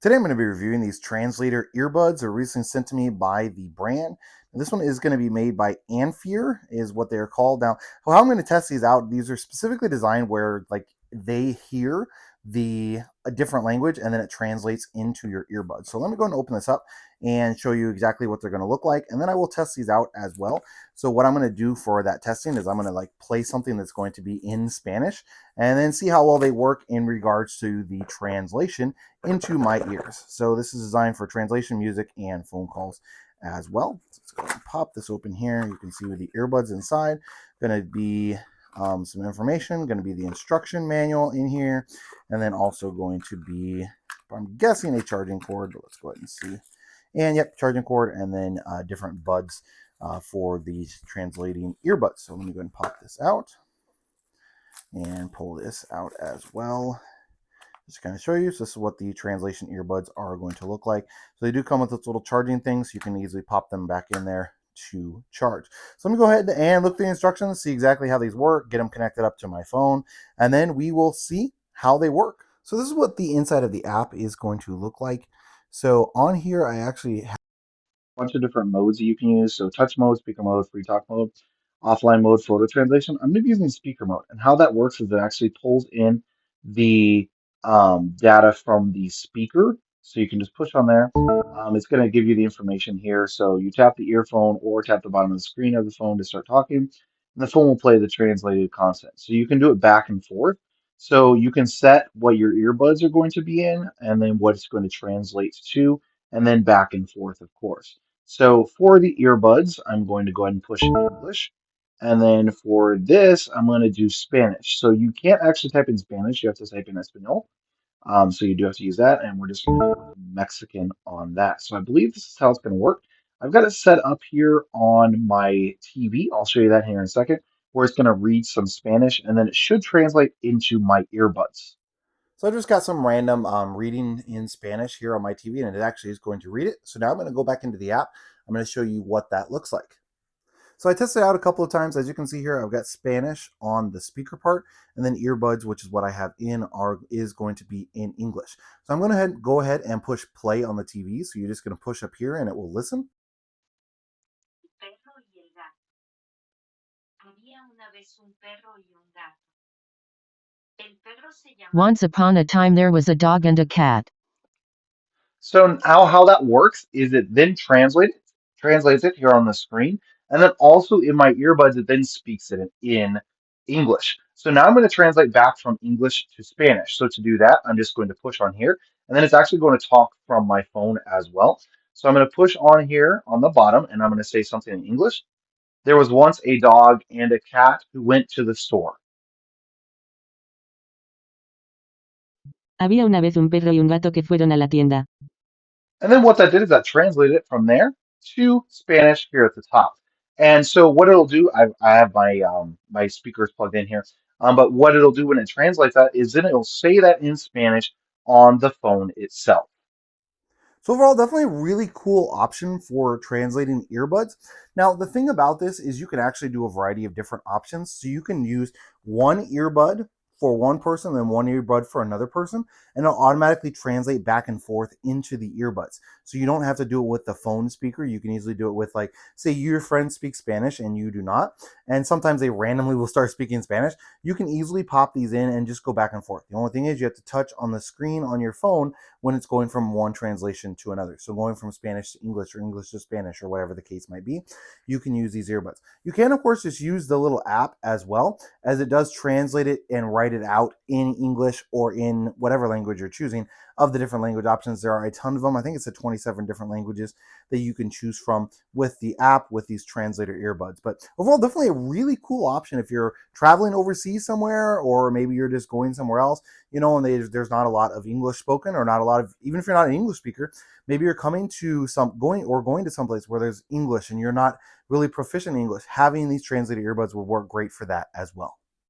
Today I'm going to be reviewing these Translator earbuds that were recently sent to me by the brand. And this one is going to be made by Anfier, is what they're called. Now, how I'm going to test these out, these are specifically designed where like they hear a different language and then it translates into your earbuds. So let me go and open this up and show you exactly what they're going to look like. And then I will test these out as well. So what I'm going to do for that testing is I'm going to like play something that's going to be in Spanish and then see how well they work in regards to the translation into my ears. So this is designed for translation, music, and phone calls as well. So let's go ahead and pop this open here. You can see with the earbuds inside, going to be some information, going to be the instruction manual in here, and then also going to be, I'm guessing, a charging cord, but let's go ahead and see. And yep, charging cord, and then different buds for these translating earbuds. So let me go ahead and pop this out and pull this out as well. Just kind of show you. So this is what the translation earbuds are going to look like. So they do come with this little charging thing, so you can easily pop them back in there to charge. So let me go ahead and look at the instructions, see exactly how these work, get them connected up to my phone, and then we will see how they work. So this is what the inside of the app is going to look like. So on here, I actually have a bunch of different modes that you can use. So touch mode, speaker mode, free talk mode, offline mode, photo translation. I'm going to be using speaker mode. And how that works is it actually pulls in the data from the speaker. So you can just push on there. It's going to give you the information here. So you tap the earphone or tap the bottom of the screen of the phone to start talking. And the phone will play the translated content. So you can do it back and forth. So you can set what your earbuds are going to be in and then what it's going to translate to, and then back and forth, of course. So for the earbuds, I'm going to go ahead and push English. And then for this, I'm going to do Spanish. So you can't actually type in Spanish, you have to type in Espanol. So you do have to use that, and we're just going to go Mexican on that. So I believe this is how it's going to work. I've got it set up here on my TV. I'll show you that here in a second, where it's going to read some Spanish, and then it should translate into my earbuds. So I just got some random reading in Spanish here on my TV, and it actually is going to read it. So now I'm going to go back into the app. I'm going to show you what that looks like. So I tested it out a couple of times. As you can see here, I've got Spanish on the speaker part, and then earbuds, which is what I have in, is going to be in English. So I'm going to go ahead and push play on the TV. So you're just going to push up here, and it will listen. Once upon a time there was a dog and a cat. So now how that works is it then translates it here on the screen, and then also in my earbuds it then speaks it in English. So now I'm going to translate back from English to Spanish. So to do that, I'm just going to push on here, and then it's actually going to talk from my phone as well. So I'm going to push on here on the bottom, and I'm going to say something in English. There was once a dog and a cat who went to the store. Había una vez un perro y un gato que fueron a la tienda. And then what that did is that translated it from there to Spanish here at the top. And so what it'll do, I have my speakers plugged in here. But what it'll do when it translates that is then it'll say that in Spanish on the phone itself. So overall, definitely a really cool option for translating earbuds. Now, the thing about this is you can actually do a variety of different options. So you can use one earbud for one person, then one earbud for another person, and it'll automatically translate back and forth into the earbuds. So you don't have to do it with the phone speaker. You can easily do it with, like, say your friends speak Spanish and you do not, and sometimes they randomly will start speaking Spanish. You can easily pop these in and just go back and forth. The only thing is you have to touch on the screen on your phone when it's going from one translation to another. So going from Spanish to English or English to Spanish or whatever the case might be, you can use these earbuds. You can, of course, just use the little app as well, as it does translate it and write it out in English or in whatever language you're choosing. Of the different language options, there are a ton of them. I think it's 27 different languages that you can choose from with the app with these translator earbuds. But overall, definitely a really cool option if you're traveling overseas somewhere, or maybe you're just going somewhere else, and there's not a lot of English spoken, or not a lot of, even if you're not an English speaker, maybe you're coming to going to someplace where there's English and you're not really proficient in English. Having these translator earbuds will work great for that as well.